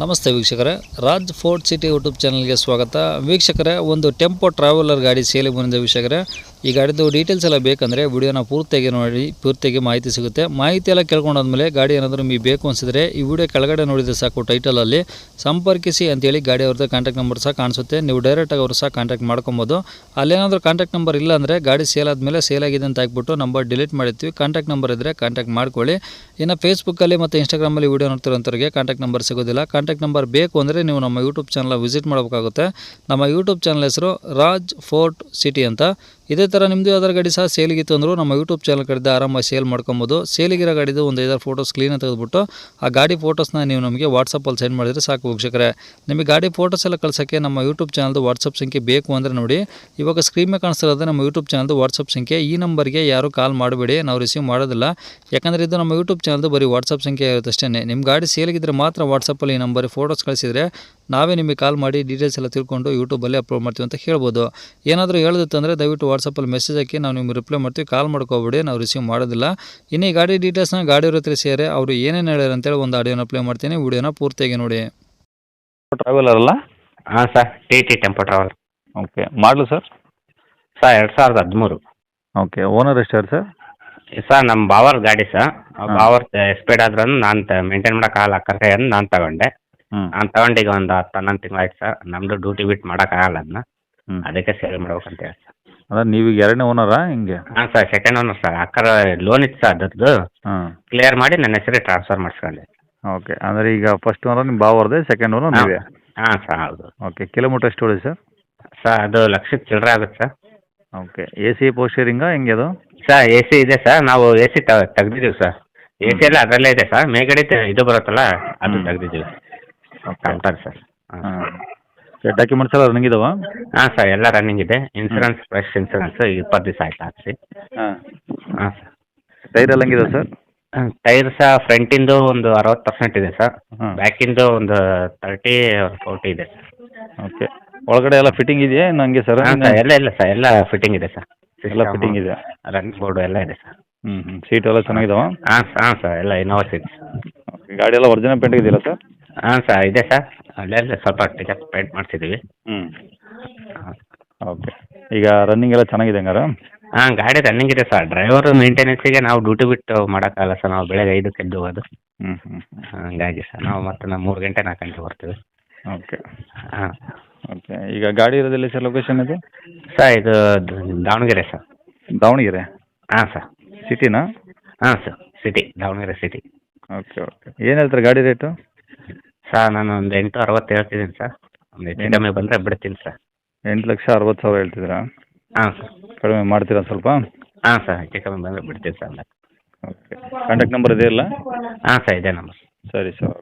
ನಮಸ್ತೆ ವೀಕ್ಷಕರೇ, Raj fort city YouTube ಚಾನಲ್ಗೆ ಸ್ವಾಗತ. ವೀಕ್ಷಕರೇ, ಒಂದು ಟೆಂಪೋ ಟ್ರಾವೆಲರ್ ಗಾಡಿ ಸೇಲಿಗೆ ಬಂದಿದೆ ವೀಕ್ಷಕರೇ. ಈ ಗಾಡಿದು ಡೀಟೇಲ್ಸ್ ಎಲ್ಲ ಬೇಕಂದರೆ ವಿಡಿಯೋನ ಪೂರ್ತಿಯಾಗಿ ನೋಡಿ, ಪೂರ್ತಿಯಾಗಿ ಮಾಹಿತಿ ಸಿಗುತ್ತೆ. ಮಾಹಿತಿ ಎಲ್ಲ ಕೇಳ್ಕೊಂಡಾದ್ಮೇಲೆ ಗಾಡಿ ಏನಾದರೂ ನಿಮಗೆ ಬೇಕು ಅನಿಸಿದ್ರೆ ಈ ವಿಡಿಯೋ ಕೆಳಗಡೆ ನೋಡಿದರೆ ಸಾಕು, ಟೈಟಲಲ್ಲಿ ಸಂಪರ್ಕಿಸಿ ಅಂತೇಳಿ ಗಾಡಿ ಅವ್ರದ್ದು ಕಾಂಟ್ಯಾಕ್ಟ್ ನಂಬರ್ ಸಹ ಕಾಣಿಸುತ್ತೆ. ನೀವು ಡೈರೆಕ್ಟಾಗಿ ಅವರು ಸಹ ಕಾಂಟ್ಯಾಕ್ಟ್ ಮಾಡ್ಕೊಬೋದು. ಅಲ್ಲೇನಾದರೂ ಕಾಂಟ್ಯಾಕ್ಟ್ ನಂಬರ್ ಇಲ್ಲ ಅಂದರೆ ಗಾಡಿ ಸೇಲ್ ಆದಮೇಲೆ ಸೇಲ್ ಆಗಿದೆ ಅಂತ ಹಾಕ್ಬಿಟ್ಟು ನಂಬರ್ ಡಿಲೀಟ್ ಮಾಡಿರ್ತೀವಿ. ಕಾಂಟ್ಯಾಕ್ಟ್ ನಂಬರ್ ಇದ್ದರೆ ಕಾಂಟ್ಯಾಕ್ಟ್ ಮಾಡ್ಕೊಳ್ಳಿ. ಇನ್ನು ಫೇಸ್ಬುಕ್ಕಲ್ಲಿ ಮತ್ತು ಇನ್ಸ್ಟಾಗ್ರಾಮಲ್ಲಿ ವಿಡಿಯೋ ನೋಡ್ತಿರೋಂಥವ್ರಿಗೆ ಕಾಂಟ್ಯಾಕ್ಟ್ ನಂಬರ್ ಸಿಗೋದಿಲ್ಲ. ಕಾಂಟ್ಯಾಕ್ಟ್ ನಂಬರ್ ಬೇಕು ಅಂದರೆ ನೀವು ನಮ್ಮ ಯೂಟ್ಯೂಬ್ ಚಾನಲ್ ವಿಸಿಟ್ ಮಾಡಬೇಕಾಗುತ್ತೆ. ನಮ್ಮ ಯೂಟ್ಯೂಬ್ ಚಾನಲ್ ಹೆಸರು ರಾಜ್ ಫೋರ್ಟ್ ಸಿಟಿ ಅಂತ. ಇದೇ ಥರ ನಿಮ್ಮದು ಯಾವ್ದಾರು ಗಾಡಿ ಸಹ ಸೇಲಿಗಿತ್ತು ಅಂದರೂ ನಮ್ಮ ಯೂಟ್ಯೂಬ್ ಚಾನಲ್ ಕಡೆದು ಆರಾಮಾಗಿ ಸೇಲ್ ಮಾಡ್ಕೊಬೋದು. ಸೇಲಿಗಿರೋ ಗಾಡಿದು ಒಂದು 5 ಫೋಟೋಸ್ ಕ್ಲೀನಾಗಿ ತೆಗೆದುಬಿಟ್ಟು ಆ ಗಾಡಿ ಫೋಟೋಸ್ನ ನೀವು ನಮಗೆ ವಾಟ್ಸಪ್ಪಲ್ಲಿ ಸೆಂಡ್ ಮಾಡಿದರೆ ಸಾಕು ವೀಕ್ಷಕರೇ. ನಿಮಗೆ ಗಾಡಿ ಫೋಟೋಸ್ ಎಲ್ಲ ಕಳ್ಸೋಕ್ಕೆ ನಮ್ಮ ಯೂಟ್ಯೂಬ್ ಚಾನಲ್ದು ವಾಟ್ಸಪ್ ಸಂಖ್ಯೆ ಬೇಕು ಅಂದರೆ ನೋಡಿ, ಇವಾಗ ಸ್ಕ್ರೀನ್ ಮೇಲೆ ಕಾಣಿಸ್ತಿರೋದು ನಮ್ಮ ಯೂಟ್ಯೂಬ್ ಚಾನಲ್ದು ವಾಟ್ಸಪ್ ಸಂಖ್ಯೆ. ಈ ನಂಬರ್ಗೆ ಯಾರು ಕಾಲ್ ಮಾಡಬೇಡಿ, ನಾವು ರಿಸೀವ್ ಮಾಡೋದಿಲ್ಲ. ಯಾಕಂದರೆ ಇದು ನಮ್ಮ ಯೂಟ್ಯೂಬ್ ಚಾನಲ್ದು ಬರೀ ವಾಟ್ಸಪ್ ಸಂಖ್ಯೆ ಇರುತ್ತೆ ಅಷ್ಟೇ. ನಿಮ್ಮ ಗಾಡಿ ಸೇಲಿಗಿದ್ರೆ ಮಾತ್ರ ವಾಟ್ಸಪ್ಪಲ್ಲಿ ಈ ನಂಬರಿಗೆ ಫೋಟೋಸ್ ಕಳಿಸಿದರೆ ನಾವೇ ನಿಮಗೆ ಕಾಲ್ ಮಾಡಿ ಡೀಟೇಲ್ಸ್ ಎಲ್ಲ ತಿಳ್ಕೊಂಡು ಯೂಟ್ಯೂಬಲ್ಲಿ ಅಪ್ಲೋಡ್ ಮಾಡ್ತೀವಿ ಅಂತ ಹೇಳ್ಬೋದು. ಏನಾದರೂ ಹೇಳೋದಿತ್ತಂದರೆ ದಯವಿಟ್ಟು ವಾಟ್ಸಪ್ಪಲ್ಲಿ ಮೆಸೇಜ್ ಹಾಕಿ, ನಾವು ನಿಮಗೆ ರಿಪ್ಲೈ ಮಾಡ್ತೀವಿ. ಕಾಲ್ ಮಾಡ್ಕೋಬೇಡಿ, ನಾವು ರಿಸೀವ್ ಮಾಡೋದಿಲ್ಲ. ಇನ್ನು ಈ ಗಾಡಿ ಡೀಟೇಲ್ಸ್ನ ಗಾಡಿಯವ್ರ ಹತ್ರ ಸೇರಿ ಅವರು ಏನೇನು ಹೇಳ್ಯಾರ ಅಂತೇಳಿ ಒಂದು ಆಡಿಯೋನ ಪ್ಲೇ ಮಾಡ್ತೀನಿ, ವಿಡಿಯೋನ ಪೂರ್ತಿಯಾಗಿ ನೋಡಿ. ಟ್ರಾವೆಲರ್ ಅಲ್ಲ? ಹಾಂ sir, T tempo travel. Okay, ಮಾಡಲು ಸರ್? ಸರ್ 2013. ಓಕೆ, ಓನರ್ ಎಷ್ಟಾರು ಸರ್? ಸರ್ ನಮ್ಮ ಬಾವರ್ ಗಾಡಿ ಸರ್. ಬಾವರ್ ಎಕ್ಸ್ಪೈರ್ಡ್ ಆದ್ರೂ ನಾನು ಮೇಂಟೈನ್ ಮಾಡೋಕ್ಕಾಗಲ್ಲ, ಕರ್ಕೊಂಡು ನಾನು ತಗೊಂಡೆ. ನಾನು ತಗೊಂಡು ಈಗ ಒಂದು 10-11 ತಿಂಗಳು ಆಯ್ತು ಸರ್. ನಮ್ಮದು ಡ್ಯೂಟಿ ಬಿಟ್ಟು ಮಾಡೋಕ್ಕಾಗಲ್ಲ ಅದನ್ನ, ಅದಕ್ಕೆ ಸೇಲ್ ಮಾಡ್ಬೇಕಂತ ಹೇಳಿ ಸರ್. ಅಂದ್ರೆ ನೀವೀಗ ಎರಡನೇ ಓನರಾ ಹಿಂಗೆ? ಹಾಂ ಸರ್, ಸೆಕೆಂಡ್ ಓನರ್ ಸರ್. ಅಕ್ಕರ ಲೋನ್ ಇತ್ತು ಸರ್, ಅದರದ್ದು ಕ್ಲಿಯರ್ ಮಾಡಿ ನನ್ನ ಹೆಸರಿಗೆ ಟ್ರಾನ್ಸ್ಫರ್ ಮಾಡಿಸ್ಕೊಂಡೆ. ಓಕೆ, ಅಂದರೆ ಈಗ ಫಸ್ಟ್ ಓನರ್ ನಿಮ್ಮ ಬಾವರ್ದೆ, ಸೆಕೆಂಡ್ ಓನರ್ ನೀವೇ? ಹಾಂ ಸರ್, ಹೌದು. ಓಕೆ, ಕಿಲೋಮೀಟರ್ ಎಷ್ಟು ಹೊಡಿ ಸರ್? ಸರ್ ಅದು 1,00,000 ಚಿಲ್ಲರೆ ಆಗುತ್ತೆ sir. Okay, A C post ಶೇರಿಂಗಾ ಹೆಂಗೆ ಅದು? ಸರ್ ಎ ಸಿ ಇದೆ ಸರ್. ನಾವು ಎ ಸಿ ತೆಗ್ದಿದ್ದೀವಿ ಸರ್. ಎ ಸಿ ಎಲ್ಲ ಅದರಲ್ಲೇ ಇದೆ ಸರ್. ಮೇಲ್ಗಡೆ ಇದು ಬರುತ್ತಲ್ಲ, ಅದು ತೆಗ್ದಿದ್ದೀವಿ. Counter sir. ಹಾಂ, ಡಾಕ್ಯುಮೆಂಟ್ಸ್ ಎಲ್ಲ ರನ್ನಿಂಗ್ ಇದಾವಾ? ಹಾಂ ಸರ್, ಎಲ್ಲ ರನ್ನಿಂಗ್ ಇದೆ. ಇನ್ಸೂರೆನ್ಸ್, ಫ್ರೆಶ್ ಇನ್ಸೂರೆನ್ಸ್ 20 ದಿವಸ ಆಯ್ತು ಹಾಕ್ಸಿ. ಹಾಂ ಹಾಂ ಸರ್. ಟೈರ್ ಎಲ್ಲ ಹೆಂಗಿದೆ ಸರ್? ಟೈರ್ ಸಹ ಫ್ರಂಟಿಂದು ಒಂದು 60% ಇದೆ ಸರ್. ಹಾಂ, ಬ್ಯಾಕಿಂದು ಒಂದು 30-40 ಇದೆ ಸರ್. ಓಕೆ, ಒಳಗಡೆ ಎಲ್ಲ ಫಿಟ್ಟಿಂಗ್ ಇದೆಯಾ ಇನ್ನು ಹಂಗೆ ಸರ್? ಹಾಂ ಸರ್, ಎಲ್ಲ ಇಲ್ಲ ಸರ್, ಎಲ್ಲ ಫಿಟ್ಟಿಂಗ್ ಇದೆ ಸರ್. ಎಲ್ಲ ಫಿಟ್ಟಿಂಗ್ ಇದೆ, ರನ್ನಿಂಗ್ ಬೋರ್ಡು ಎಲ್ಲ ಇದೆ ಸರ್. ಸೀಟ್ ಎಲ್ಲ ಚೆನ್ನಾಗಿದಾವ? ಹಾಂ ಸರ್, ಎಲ್ಲ ಇನೋವಾ ಸೀಟ್. ಓಕೆ, ಗಾಡಿ ಎಲ್ಲ ಒರಿಜಿನಲ್ ಪೇಂಟ್ ಇದೆಯಲ್ಲ ಸರ್? ಹಾಂ ಸರ್, ಇದೆ ಸರ್. ಅಲ್ಲೆಲ್ಲ ಸ್ವಲ್ಪ ಟಿಕೆಟ್ ಪೇಂಟ್ ಮಾಡಿಸಿದ್ದೀವಿ. ಓಕೆ, ಈಗ ರನ್ನಿಂಗ್ ಎಲ್ಲ ಚೆನ್ನಾಗಿದೆ ಹಂಗಾರೆ? ಹಾಂ, ಗಾಡಿ ರನ್ನಿಂಗ್ ಇದೆ ಸರ್. ಡ್ರೈವರ್ ಮೇಂಟೆನೆನ್ಸಿಗೆ ನಾವು ಡ್ಯೂಟಿ ಬಿಟ್ಟು ಮಾಡೋಕ್ಕಾಗಲ್ಲ ಸರ್. ನಾವು ಬೆಳಗ್ಗೆ 5ಕ್ಕೆ ಎದ್ದು ಹೋಗೋದು. ಹಂಗಾಗಿ ಸರ್ ನಾವು ಮತ್ತೆ 3 ಗಂಟೆ 4 ಗಂಟೆ ಬರ್ತೀವಿ. ಓಕೆ ಹಾಂ. ಓಕೆ, ಈಗ ಗಾಡಿ ಇರೋದಿಲ್ಲ ಸರ್, ಲೊಕೇಶನ್ ಇದು? ಸರ್ ಇದು ದಾವಣಗೆರೆ ಸರ್. ದಾವಣಗೆರೆ? ಹಾಂ ಸರ್. ಸಿಟಿನಾ? ಹಾಂ sir, city, Davanagere city. Okay okay, ಏನು ಹೇಳ್ತಾರೆ ಗಾಡಿ ರೇಟು? ಸರ್ ನಾನು ಒಂದು 860 ಹೇಳ್ತಿದ್ದೀನಿ ಸರ್. ಒಂದು ಹೆಚ್ಚು ಕಮ್ಮಿ ಬಂದರೆ ಬಿಡ್ತೀನಿ ಸರ್. 8,60,000 ಹೇಳ್ತಿದ್ದೀರಾ? ಹಾಂ ಸರ್. ಕಡಿಮೆ ಮಾಡ್ತೀರಾ ಸ್ವಲ್ಪ? ಹಾಂ ಸರ್, ಹೆಚ್ಚು ಕಮ್ಮಿ ಬಂದರೆ ಬಿಡ್ತೀನಿ ಸರ್. ಓಕೆ, ಕಾಂಟ್ಯಾಕ್ಟ್ ನಂಬರ್ ಇದೆಯಲ್ಲ? ಹಾಂ ಸರ್, ಇದೆ ನಂಬರ್. ಸರಿ ಸರ್.